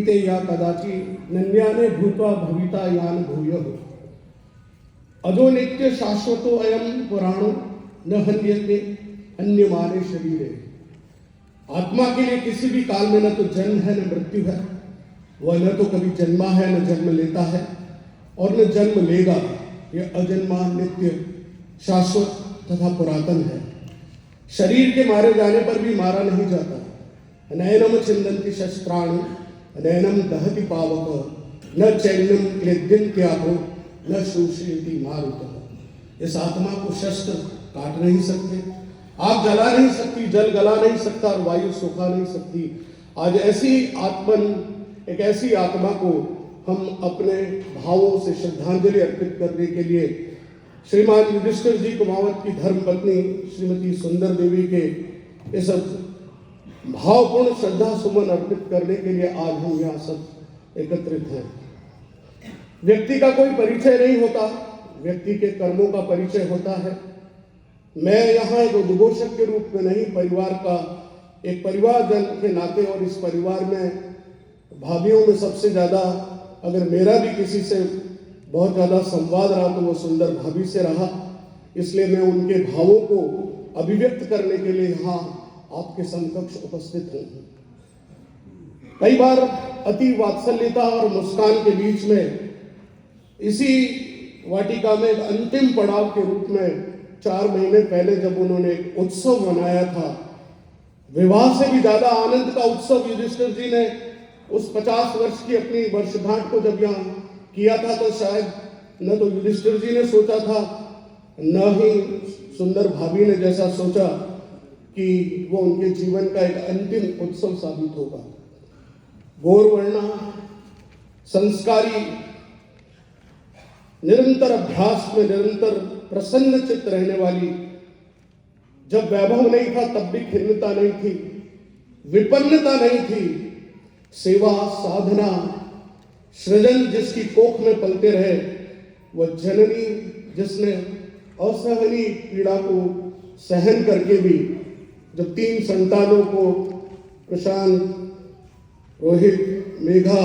ते या कदाचि नन्याने भूत्वा भविता यान भूयः अजो नित्य शाश्वतो अयम पुराणो न हन्यते अन्यमाने शरीरे। आत्मा के लिए किसी भी काल में न तो जन्म है न मृत्यु है, वह न तो कभी जन्मा है न जन्म लेता है और न जन्म लेगा। यह अजन्मा नित्य शाश्वत तथा पुरातन है। शरीर के मारे जाने पर भी मारा नहीं जाता। नयनम छिन्दन्ति शस्त्राणि नयनम दहति पावक न चैनम क्लेद्यन्त्यापो न शोषयति मारुतः। इस आत्मा को शस्त्र काट नहीं सकते, आग जला नहीं सकती, जल गला नहीं सकता और वायु सुखा नहीं सकती। आज एक ऐसी आत्मा को हम अपने भावों से श्रद्धांजलि अर्पित करने के लिए श्रीमान युधिष्ठिर जी कुमावत की धर्मपत्नी श्रीमती सुंदर देवी के इस भावपूर्ण श्रद्धा सुमन अर्पित करने के लिए आज हम यहाँ सब एकत्रित हैं। व्यक्ति का कोई परिचय नहीं होता, व्यक्ति के कर्मों का परिचय होता है। मैं यहाँ एक उद्घोषक के रूप में नहीं, परिवार का एक परिवारजन के नाते और इस परिवार में भाभियों में सबसे ज्यादा अगर मेरा भी किसी से बहुत ज्यादा संवाद रहा तो वो सुंदर भाभी से रहा। इसलिए मैं उनके भावों को अभिव्यक्त करने के लिए यहाँ आपके समकक्ष उपस्थित हूँ। कई बार अति वात्सल्यता और मुस्कान के बीच में इसी वाटिका में एक अंतिम पड़ाव के रूप में 4 महीने पहले जब उन्होंने एक उत्सव मनाया था, विवाह से भी ज्यादा आनंद का उत्सव युधिष्ठिर जी ने उस 50 वर्ष की अपनी वर्षगांठ को जब यहाँ किया था, तो शायद न तो युधिष्ठिर जी ने सोचा था न ही सुंदर भाभी ने जैसा सोचा कि वो उनके जीवन का एक अंतिम उत्सव साबित होगा। गौरवर्णा, संस्कारी, निरंतर अभ्यास में निरंतर प्रसन्न चित्त रहने वाली, जब वैभव नहीं था तब भी खिन्नता नहीं थी, विपन्नता नहीं थी, सेवा साधना सृजन जिसकी कोख में पलते रहे, वह जननी जिसने असहनीय पीड़ा को सहन करके भी जब 3 संतानों को प्रशांत, रोहित, मेघा,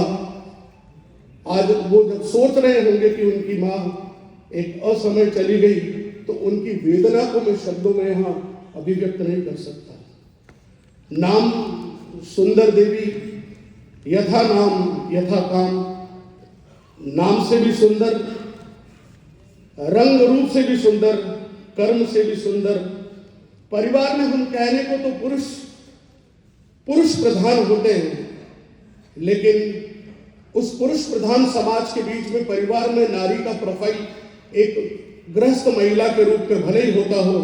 आज वो जब सोच रहे होंगे कि उनकी माँ एक असमय चली गई तो उनकी वेदना को मैं शब्दों में यहाँ अभिव्यक्त नहीं कर सकता। नाम सुंदर देवी, यथा नाम यथा काम, नाम से भी सुंदर, रंग रूप से भी सुंदर, कर्म से भी सुंदर। परिवार में हम कहने को तो पुरुष प्रधान होते हैं, लेकिन उस पुरुष प्रधान समाज के बीच में परिवार में नारी का प्रोफाइल एक गृहस्थ महिला के रूप में भले ही होता हो,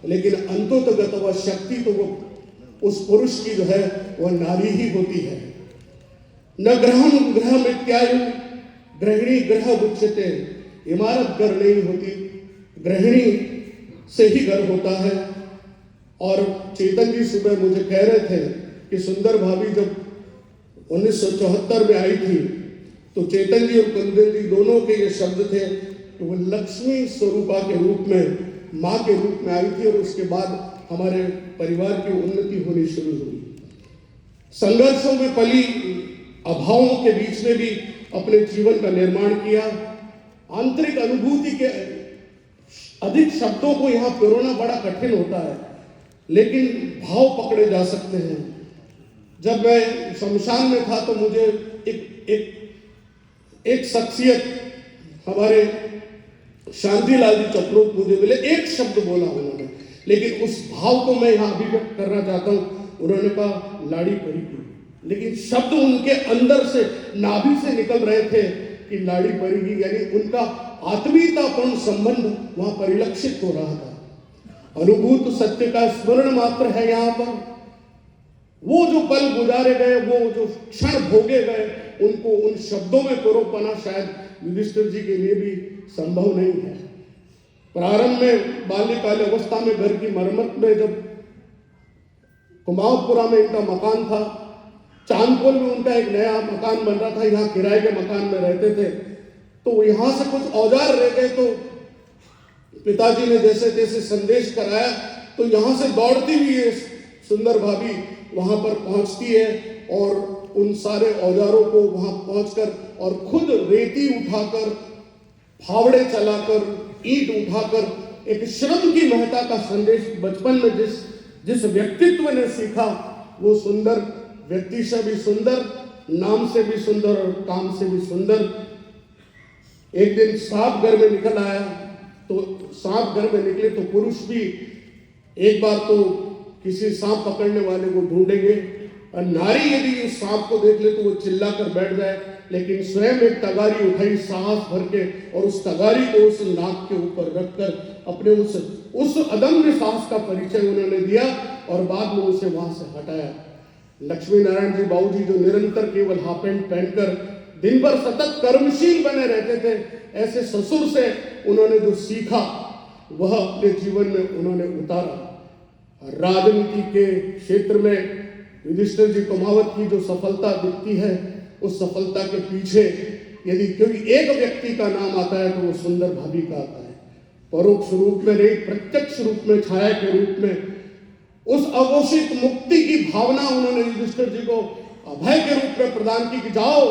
लेकिन अंतोतगत वह शक्ति तो वो उस पुरुष की जो है वह नारी ही होती है। न ग्रहम ग्रह इत्यायु गृहिणी ग्रह उच्यते। इमारत घर नहीं होती, गृहिणी से ही घर होता है। और चेतन जी सुबह मुझे कह रहे थे कि सुंदर भाभी जब 1974 में आई थी तो चेतन जी और कुंदन जी दोनों के ये शब्द थे कि वो लक्ष्मी स्वरूपा के रूप में, माँ के रूप में आई थी और उसके बाद हमारे परिवार की उन्नति होनी शुरू हुई। संघर्षों में पली, अभावों के बीच में भी अपने जीवन का निर्माण किया। आंतरिक अनुभूति के अधिक शब्दों को यहाँ पिरोना बड़ा कठिन होता है, लेकिन भाव पकड़े जा सकते हैं। जब मैं शमशान में था तो मुझे एक शख्सियत हमारे शांतिलाल जी चपरोत मुझे मिले, एक शब्द बोला उन्होंने, लेकिन उस भाव को मैं यहाँ अभिव्यक्त करना चाहता हूँ। उन्होंने कहा लाड़ी परी की, लेकिन शब्द उनके अंदर से, नाभि से निकल रहे थे कि लाड़ी परीगी, यानी उनका आत्मीयतापूर्ण संबंध वहां परिलक्षित हो रहा था। अनुभूत सत्य का स्मरण मात्र है यहाँ पर। वो जो पल गुजारे गए, वो जो क्षण भोगे गए, उनको उन शब्दों में पिरो पाना शायद युधिष्ठिर जी के लिए भी संभव नहीं है। प्रारंभ में बाल्यकाल अवस्था में घर की मरम्मत में जब कुमावतपुरा में इनका मकान था, चांदपोल में उनका एक नया मकान बन रहा था, यहाँ किराए के मकान में रहते थे, तो यहाँ से कुछ औजार रह गए तो पिताजी ने जैसे तैसे संदेश कराया, तो यहाँ से दौड़ती हुई ये सुंदर भाभी वहां पर पहुंचती है और उन सारे औजारों को वहां पहुंचकर और खुद रेती उठाकर, फावड़े चलाकर, ईंट उठाकर एक श्रम की महत्ता का संदेश बचपन में जिस व्यक्तित्व ने सीखा, वो सुंदर व्यक्ति से भी सुंदर, नाम से भी सुंदर और काम से भी सुंदर। एक दिन सांप घर में निकल आया, तो सांप घर में निकले तो पुरुष भी एक बार तो किसी सांप पकड़ने वाले को ढूंढेंगे, और नारी यदि उस सांप को देख ले तो वो चिल्ला कर बैठ जाए, लेकिन स्वयं एक तगारी उठाई साहस भर के, और उस तगारी को उस नाक के ऊपर रखकर अपने उस अदम्य साहस का परिचय उन्होंने दिया और बाद में उसे वहां से हटाया। लक्ष्मी नारायण जी बाबूजी जो निरंतर केवल हाफ पैंट पहनकर दिन भर सतत कर्मशील बने रहते थे, ऐसे ससुर से उन्होंने जो सीखा वह अपने जीवन में उन्होंने उतारा। राजनीति के क्षेत्र में युधिष्ठिर जी कुमावत की जो सफलता दिखती है, उस सफलता के पीछे यदि कोई एक व्यक्ति का नाम आता है तो वो सुंदर भाभी का आता है। परोक्ष रूप में नहीं, प्रत्यक्ष रूप में, छाया के रूप में उस अघोषित मुक्ति की भावना उन्होंने युधिष्ठिर जी को अभय के रूप में प्रदान की कि जाओ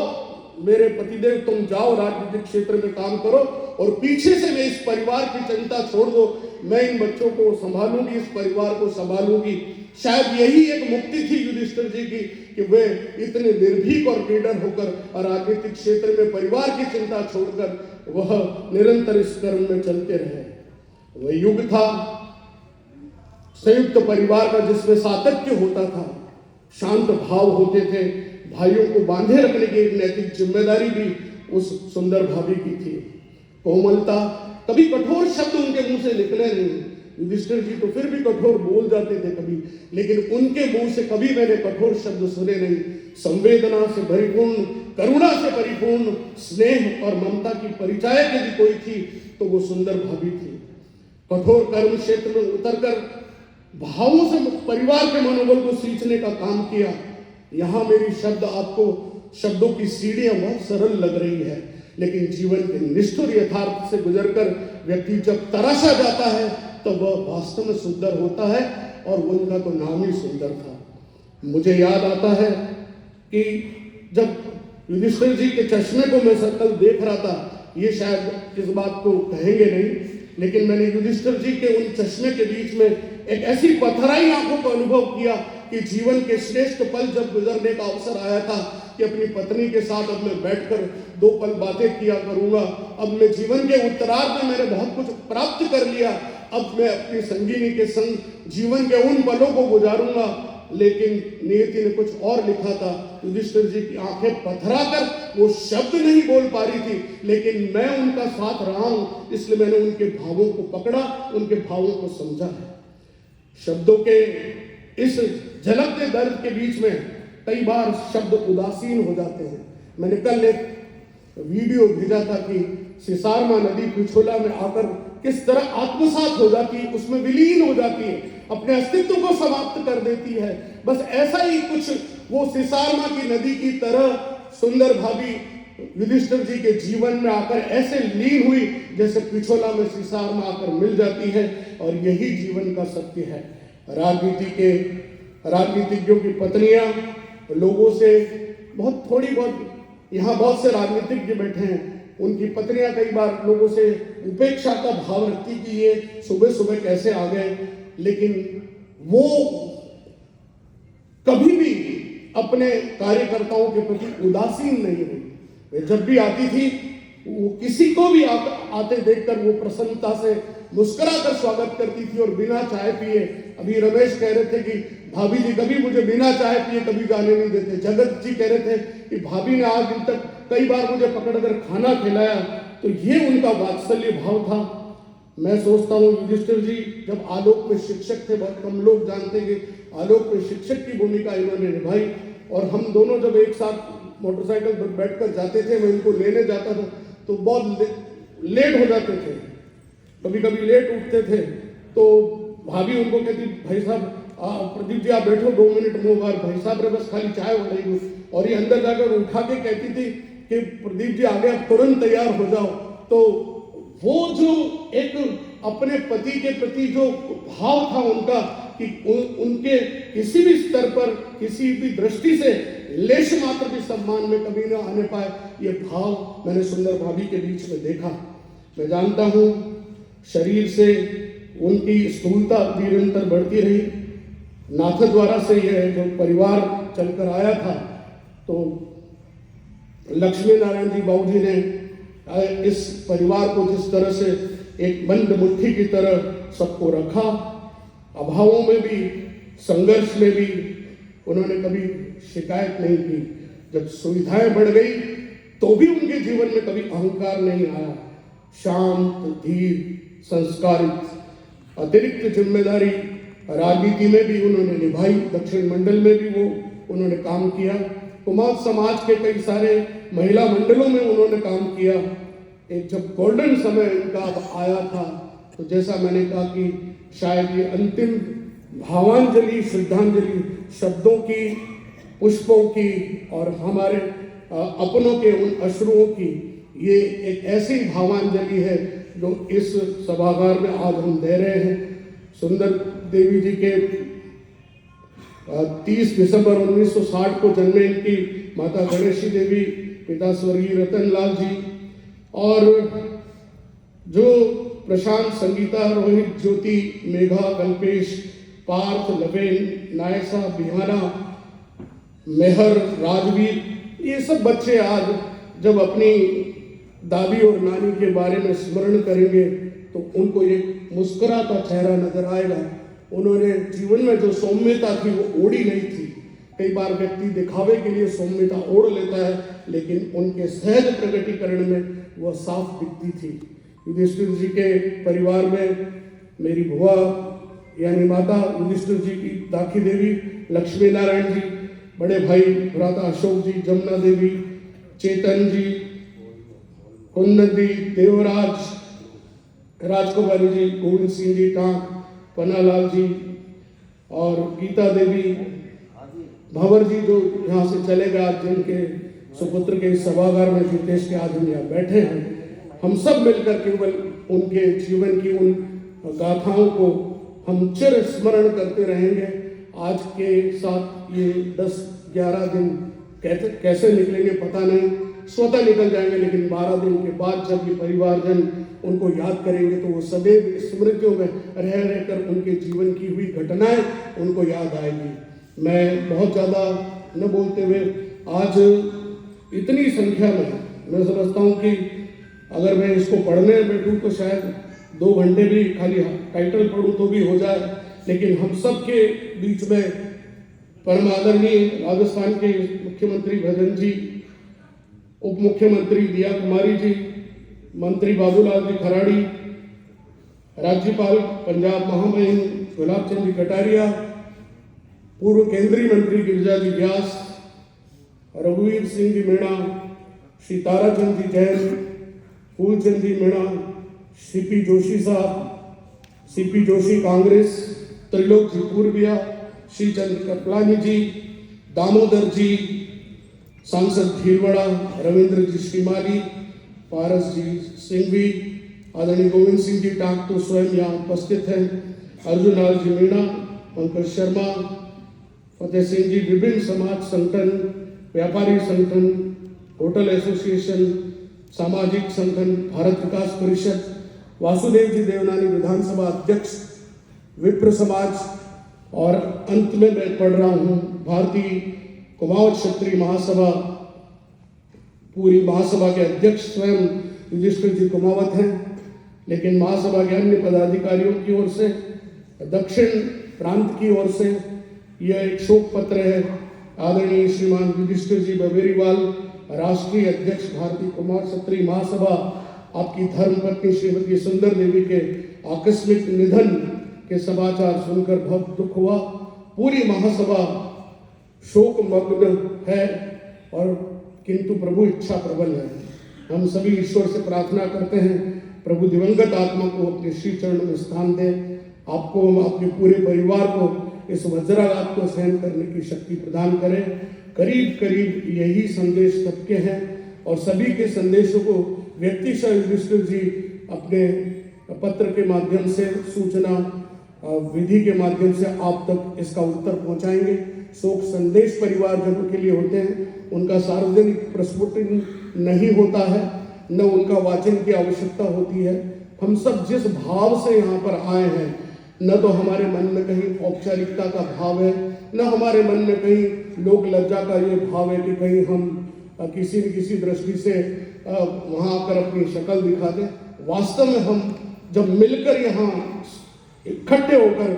मेरे पतिदेव, तुम जाओ राजनीतिक क्षेत्र में काम करो और पीछे से मैं इस परिवार की चिंता छोड़ दो, मैं इन बच्चों को संभालूंगी, इस परिवार को संभालूंगी। शायद यही एक मुक्ति थी युधिष्ठिर जी की कि वे इतने निर्भीक और निडर होकर राजनीतिक क्षेत्र में परिवार की चिंता छोड़कर वह निरंतर इस कर्म में चलते रहे। वह युग था संयुक्त परिवार का, जिसमें सातत्य होता था, शांत भाव होते थे, भाइयों को बांधे रखने की एक नैतिक जिम्मेदारी भी उस सुंदर भाभी की थी। कोमलता, कभी कठोर शब्द उनके मुंह से निकले नहीं। युधिष्ठिर जी तो फिर भी कठोर बोल जाते थे कभी, लेकिन उनके मुंह से कभी मैंने कठोर शब्द सुने नहीं। संवेदना से परिपूर्ण, करुणा से परिपूर्ण, स्नेह और ममता की परिचायक यदि कोई थी तो वो सुंदर भाभी थी। कठोर कर्म क्षेत्र में उतरकर भावों से परिवार के मनोबल को सींचने का काम किया। यहाँ मेरी शब्दों की सीढ़ियां बहुत सरल लग रही है, लेकिन जीवन के निष्ठुर यथार्थ से गुजरकर व्यक्ति जब तराशा जाता है तो वह वास्तव में सुंदर होता है, और उनका तो नाम ही सुंदर था। मुझे याद आता है कि जब युधिष्ठिर जी के चश्मे को मैं कल देख रहा था, ये शायद इस बात को कहेंगे नहीं, लेकिन मैंने युधिष्ठिर जी के उन चश्मे के बीच में एक ऐसी पथराई आंखों का अनुभव किया कि जीवन के श्रेष्ठ पल जब गुजरने का अवसर आया था कि अपनी पत्नी के साथ अब मैं बैठकर 2 पल बातें किया करूंगा, अब मैं जीवन के उत्तरार्ध में मैंने बहुत कुछ प्राप्त कर लिया, अब मैं अपनी संगिनी के संग जीवन के उन पलों को गुजारूंगा। लेकिन नियति ने कुछ और लिखा था। युधिष्ठिर जी की आंखें पथरा कर वो शब्द नहीं बोल पा रही थी, लेकिन मैं उनका साथ रहा हूं, इसलिए मैंने उनके भावों को पकड़ा, उनके भावों को समझा है। शब्दों के इस झलकते दर्द के बीच में कई बार शब्द उदासीन हो जाते हैं। मैंने कल एक वीडियो भेजा था कि सिसारमा नदी पिछोला में आकर किस तरह आत्मसात हो जाती है, उसमें विलीन हो जाती है, अपने अस्तित्व को समाप्त कर देती है। बस ऐसा ही कुछ वो सिसारमा की नदी की तरह सुंदर भाभी युधिष्ठिर जी के जीवन में आकर ऐसे लीन हुई जैसे पिछोला में सिसारमा आकर मिल जाती है, और यही जीवन का सत्य है। राजनीतिज्ञों की पत्नियां लोगों से यहाँ बहुत से राजनीतिज्ञ बैठे हैं, उनकी पत्नियां कई बार लोगों से उपेक्षा का भाव रखती कि ये सुबह सुबह कैसे आ गए, लेकिन वो कभी भी अपने कार्यकर्ताओं के प्रति उदासीन नहीं हुई। वे जब भी आती थी, वो किसी को भी आते देखकर वो प्रसन्नता से मुस्कुरा कर स्वागत करती थी और बिना चाय पिए। अभी रमेश कह रहे थे कि भाभी जी कभी मुझे बिना चाय पिए कभी जाने नहीं देते। जगत जी कह रहे थे कि भाभी ने आज दिन तक कई बार मुझे पकड़कर खाना खिलाया, तो ये उनका वात्सल्य भाव था। मैं सोचता हूँ युधिष्ठिर जी जब आलोक में शिक्षक थे, बहुत कम लोग जानते कि आलोक में शिक्षक की भूमिका इन्होंने निभाई, और हम दोनों जब एक साथ मोटरसाइकिल पर बैठकर जाते थे, मैं इनको लेने जाता था तो बहुत लेट हो जाते थे, कभी कभी लेट उठते थे, तो भाभी उनको कहती भाई साहब प्रदीप जी आप बैठो 2 मिनट मोबाइल, भाई साहब रे बस खाली चाय हो रही, और ये अंदर जाकर उठा के कहती थी कि प्रदीप जी आगे आप तुरंत तैयार हो जाओ। तो वो जो एक अपने पति के प्रति जो भाव था उनका कि उनके किसी भी स्तर पर किसी भी दृष्टि से लेश मात्र भी सम्मान में कभी न आने पाए, ये भाव मैंने सुंदर भाभी के बीच में देखा। मैं जानता हूँ शरीर से उनकी स्थूलता निरंतर बढ़ती रही। नाथद्वारा से यह जो परिवार चलकर आया था, तो लक्ष्मी नारायण जी बाबू जी ने इस परिवार को जिस तरह से एक बंद मुट्ठी की तरह सबको रखा, अभावों में भी संघर्ष में भी उन्होंने कभी शिकायत नहीं की। जब सुविधाएं बढ़ गई तो भी उनके जीवन में कभी अहंकार नहीं आया। शांत, धीर, संस्कारित, अतिरिक्त जिम्मेदारी राजनीति में भी उन्होंने निभाई। दक्षिण मंडल में भी वो उन्होंने काम किया। कुमाऊं समाज के कई सारे महिला मंडलों में उन्होंने काम किया। एक जब गोल्डन समय उनका आया था, तो जैसा मैंने कहा कि शायद ये अंतिम भावांजलि, श्रद्धांजलि शब्दों की, पुष्पों की और हमारे अपनों के उन अश्रुओं की, ये एक ऐसी भावांजलि है जो इस सभागार में आज हम दे रहे हैं। सुंदर देवी जी के 30 दिसंबर 1960 को जन्मे इनकी माता गणेशी देवी, पिता स्वर्गीय रतनलाल जी, और जो प्रशांत, संगीता, रोहित, ज्योति, मेघा, कल्पेश, पार्थ, लवेन, नायसा, बिहाना, मेहर, राजवीर, ये सब बच्चे आज जब अपनी दादी और नानी के बारे में स्मरण करेंगे तो उनको एक मुस्कुराता चेहरा नजर आएगा। उन्होंने जीवन में जो सौम्यता थी वो ओढ़ी नहीं थी। कई बार व्यक्ति दिखावे के लिए सौम्यता ओढ़ लेता है, लेकिन उनके सहज प्रकटीकरण में वह साफ दिखती थी। युधिष्ठिर जी के परिवार में मेरी बुआ यानी माता युधिष्ठिर जी की दाखी देवी, लक्ष्मी नारायण जी, बड़े भाई भ्राता अशोक जी, जमुना देवी, चेतन जी, कुंदन जी, देवराज, राजकुमारी जी, गोविंद सिंह जी टांक, पन्नालाल जी और गीता देवी, भंवर जी जो यहाँ से चले गए, आज जिनके सुपुत्र के इस सभागार में जितेश के आज हम यहाँ बैठे हैं, हम सब मिलकर केवल उनके जीवन की उन गाथाओं को हम चिर स्मरण करते रहेंगे। आज के साथ ये 10-11 दिन कैसे निकलेंगे पता नहीं, स्वतः निकल जाएंगे, लेकिन 12 दिन के बाद जब ये परिवारजन उनको याद करेंगे तो वो सदैव स्मृतियों में रह रहकर उनके जीवन की हुई घटनाएं उनको याद आएगी। मैं बहुत ज़्यादा न बोलते हुए आज इतनी संख्या में मैं समझता हूँ कि अगर मैं इसको पढ़ने बैठूँ तो शायद 2 घंटे भी खाली टाइटल पढ़ूँ तो भी हो जाए, लेकिन हम सब के बीच में परम आदरणीय राजस्थान के मुख्यमंत्री भजन जी, उप मुख्यमंत्री दिया कुमारी जी, मंत्री बाबूलाल जी खराड़ी, राज्यपाल पंजाब महामहिम गुलाब चंद जी कटारिया, पूर्व केंद्रीय मंत्री गिरिजा जी व्यास, रघुवीर सिंह जी मीणा, श्री ताराचंद जी जैन, फूलचंद जी मीणा, सीपी जोशी साहब, सीपी जोशी कांग्रेस, त्रिलोक जी पूर्विया, श्री चंद्र कपलानी जी, दामोदर जी, सांसद भीलवाड़ा, रविंद्र जी श्रीमाली, पारस जी सिंघवी, आदरणीय गोविंद सिंह जी टांक तो स्वयं यहाँ उपस्थित हैं, अर्जुन लाल जी मीणा, पंकज शर्मा, फतेह सिंह जी, विभिन्न समाज संगठन, व्यापारी संगठन, होटल एसोसिएशन, सामाजिक संगठन, भारत विकास परिषद, वासुदेव जी देवनानी विधानसभा अध्यक्ष, विप्र समाज, और अंत में मैं पढ़ रहा हूँ भारतीय कुमाऊं क्षत्रिय महासभा, पूरी महासभा के अध्यक्ष स्वयं युधिष्ठिर जी कुमावत हैं, लेकिन महासभा के अन्य पदाधिकारियों की ओर से, दक्षिण प्रांत की ओर से यह एक शोक पत्र है। आदरणीय श्रीमान युधिष्ठिर जी बबेरीवाल, राष्ट्रीय अध्यक्ष भारतीय कुमाऊं क्षत्रिय महासभा, आपकी धर्मपत्नी श्रीमती सुंदर देवी के आकस्मिक निधन के समाचार सुनकर बहुत दुख हुआ। पूरी महासभा शोक मग्न है, और किंतु प्रभु इच्छा प्रबल है। हम सभी ईश्वर से प्रार्थना करते हैं प्रभु दिवंगत आत्मा को अपने श्री चरण में स्थान दे, आपको, आपके पूरे परिवार को इस वज्राघात को सहन करने की शक्ति प्रदान करें। करीब करीब यही संदेश सबके हैं, और सभी के संदेशों को व्यक्तिशः युधिष्ठिर जी अपने पत्र के माध्यम से, सूचना विधि के माध्यम से आप तक इसका उत्तर पहुंचाएंगे। शोक संदेश परिवारजनों के लिए होते हैं, उनका सार्वजनिक प्रस्फुटन नहीं होता है, न उनका वाचन की आवश्यकता होती है। हम सब जिस भाव से यहाँ पर आए हैं, न तो हमारे मन में कहीं औपचारिकता का भाव है, न हमारे मन में कहीं लोक लज्जा का ये भाव है कि कहीं हम किसी न किसी दृष्टि से वहाँ आकर अपनी शक्ल दिखा दें। वास्तव में हम जब मिलकर यहाँ इकट्ठे होकर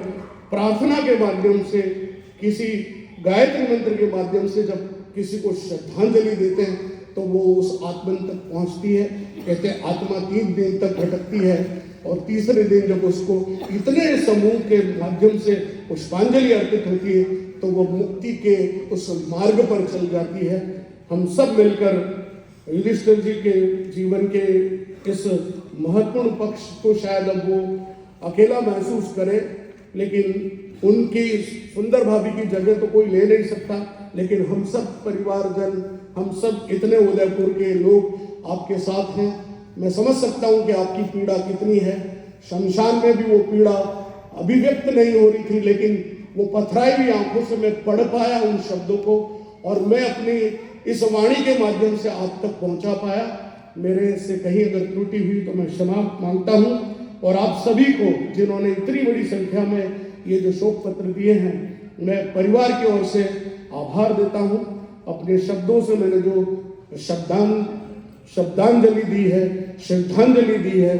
प्रार्थना के माध्यम से, किसी गायत्री मंत्र के माध्यम से जब किसी को श्रद्धांजलि देते हैं तो वो उस आत्मन तक पहुंचती है। कहते हैं आत्मा 3 दिन तक भटकती है और तीसरे दिन जब उसको इतने समूह के माध्यम से पुष्पांजलि अर्पित होती है तो वो मुक्ति के उस मार्ग पर चल जाती है। हम सब मिलकर युधिष्ठिर जी के जीवन के इस महत्वपूर्ण पक्ष को शायद अब वो अकेला महसूस करे, लेकिन उनकी सुंदर भाभी की जगह तो कोई ले नहीं सकता। लेकिन हम सब परिवारजन, हम सब इतने उदयपुर के लोग आपके साथ हैं। मैं समझ सकता हूँ कि आपकी पीड़ा कितनी है। शमशान में भी वो पीड़ा अभिव्यक्त नहीं हो रही थी, लेकिन वो पथराई हुई आंखों से मैं पढ़ पाया उन शब्दों को, और मैं अपनी इस वाणी के माध्यम से आप तक पहुंचा पाया। मेरे से कहीं अगर त्रुटि हुई तो मैं क्षमा मांगता हूँ। और आप सभी को जिन्होंने इतनी बड़ी संख्या में ये जो शोक पत्र दिए हैं, मैं परिवार की ओर से आभार देता हूँ। अपने शब्दों से मैंने जो शब्दांजलि दी है, श्रद्धांजलि दी है,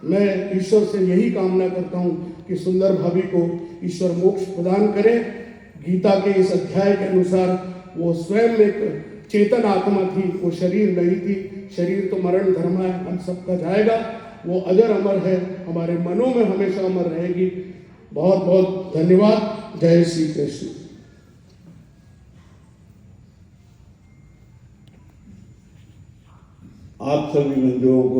मैं ईश्वर से यही कामना करता हूँ कि सुंदर भाभी को ईश्वर मोक्ष प्रदान करे। गीता के इस अध्याय के अनुसार वो स्वयं एक चेतन आत्मा थी, वो शरीर नहीं थी। शरीर तो मरण धर्म है, हम सबका जाएगा। वो अजर अमर है, हमारे मनों में हमेशा अमर रहेगी। बहुत बहुत धन्यवाद। जय श्री कृष्ण। आप सभी बंधुओं को